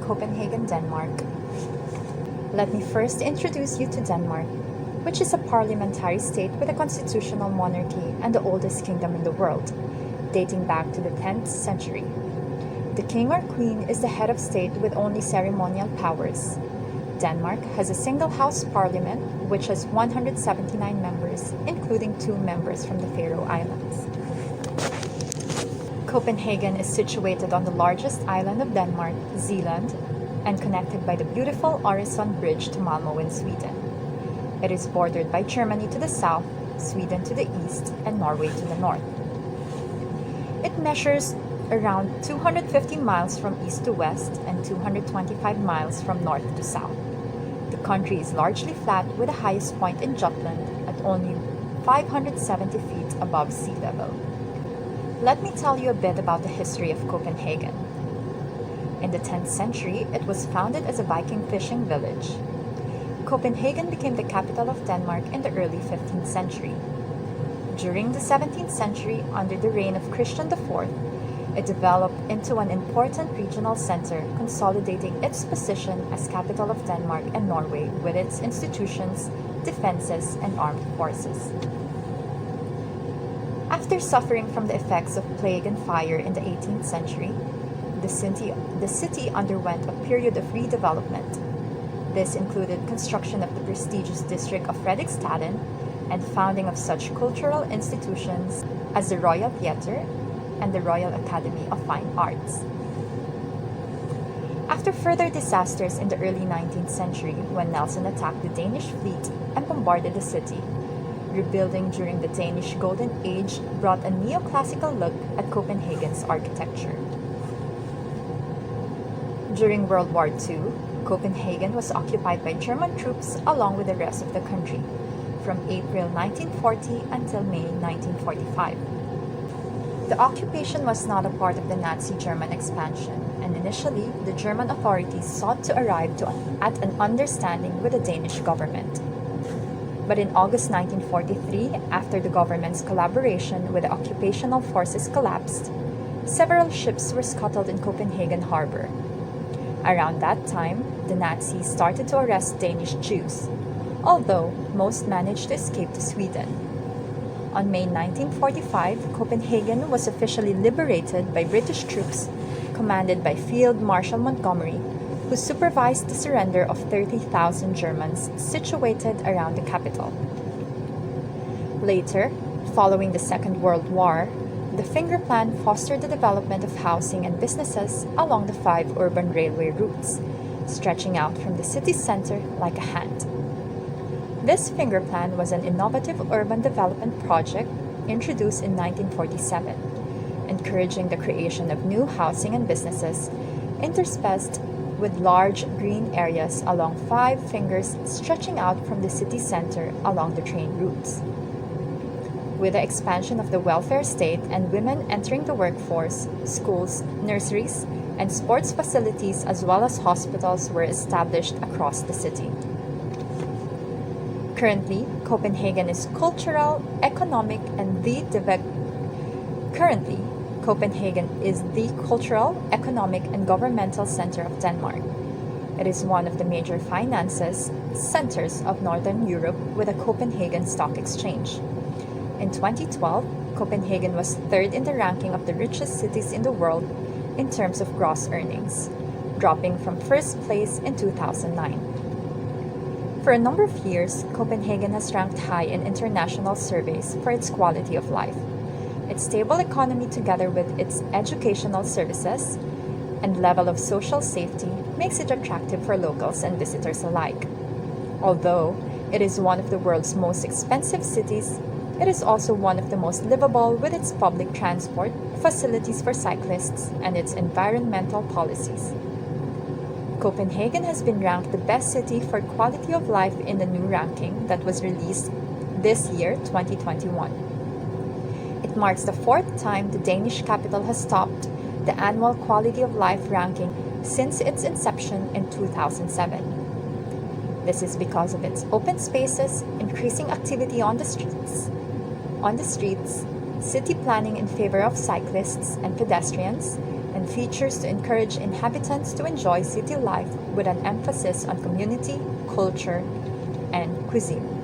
Copenhagen, Denmark. Let me first introduce you to Denmark, which is a parliamentary state with a constitutional monarchy and the oldest kingdom in the world, dating back to the 10th century. The king or queen is the head of state with only ceremonial powers. Denmark has a single-house parliament, which has 179 members, including 2 members from the Faroe Islands. Copenhagen is situated on the largest island of Denmark, Zealand, and connected by the beautiful Øresund Bridge to Malmö in Sweden. It is bordered by Germany to the south, Sweden to the east, and Norway to the north. It measures around 250 miles from east to west and 225 miles from north to south. The country is largely flat with the highest point in Jutland at only 570 feet above sea level. Let me tell you a bit about the history of Copenhagen. In the 10th century, it was founded as a Viking fishing village. Copenhagen became the capital of Denmark in the early 15th century. During the 17th century, under the reign of Christian IV, it developed into an important regional center, consolidating its position as capital of Denmark and Norway with its institutions, defenses, and armed forces. After suffering from the effects of plague and fire in the 18th century, the city underwent a period of redevelopment. This included construction of the prestigious district of Fredrikstaden and founding of such cultural institutions as the Royal Theatre and the Royal Academy of Fine Arts. After further disasters in the early 19th century, when Nelson attacked the Danish fleet and bombarded the city, rebuilding during the Danish Golden Age brought a neoclassical look at Copenhagen's architecture. During World War II, Copenhagen was occupied by German troops along with the rest of the country, from April 1940 until May 1945. The occupation was not a part of the Nazi German expansion, and initially, the German authorities sought to arrive at an understanding with the Danish government. But in August 1943, after the government's collaboration with the occupational forces collapsed, several ships were scuttled in Copenhagen harbor. Around that time, the Nazis started to arrest Danish Jews, although most managed to escape to Sweden. On May 1945, Copenhagen was officially liberated by British troops commanded by Field Marshal Montgomery, who supervised the surrender of 30,000 Germans situated around the capital. Later, following the Second World War, the Finger Plan fostered the development of housing and businesses along the 5 urban railway routes, stretching out from the city center like a hand. This Finger Plan was an innovative urban development project introduced in 1947, encouraging the creation of new housing and businesses interspersed with large green areas along 5 fingers stretching out from the city center along the train routes. With the expansion of the welfare state and women entering the workforce, schools, nurseries, and sports facilities as well as hospitals were established across the city. Currently, Copenhagen is Copenhagen is the cultural, economic, and governmental center of Denmark. It is one of the major finances centers of Northern Europe with a Copenhagen Stock Exchange. In 2012, Copenhagen was 3rd in the ranking of the richest cities in the world in terms of gross earnings, dropping from 1st place in 2009. For a number of years, Copenhagen has ranked high in international surveys for its quality of life. Its stable economy together with its educational services and level of social safety makes it attractive for locals and visitors alike. Although it is one of the world's most expensive cities, it is also one of the most livable with its public transport, facilities for cyclists, and its environmental policies. Copenhagen has been ranked the best city for quality of life in the new ranking that was released this year, 2021. It marks the 4th time the Danish capital has topped the annual quality of life ranking since its inception in 2007. This is because of its open spaces, increasing activity on the streets, city planning in favor of cyclists and pedestrians, and and features to encourage inhabitants to enjoy city life with an emphasis on community, culture, and cuisine.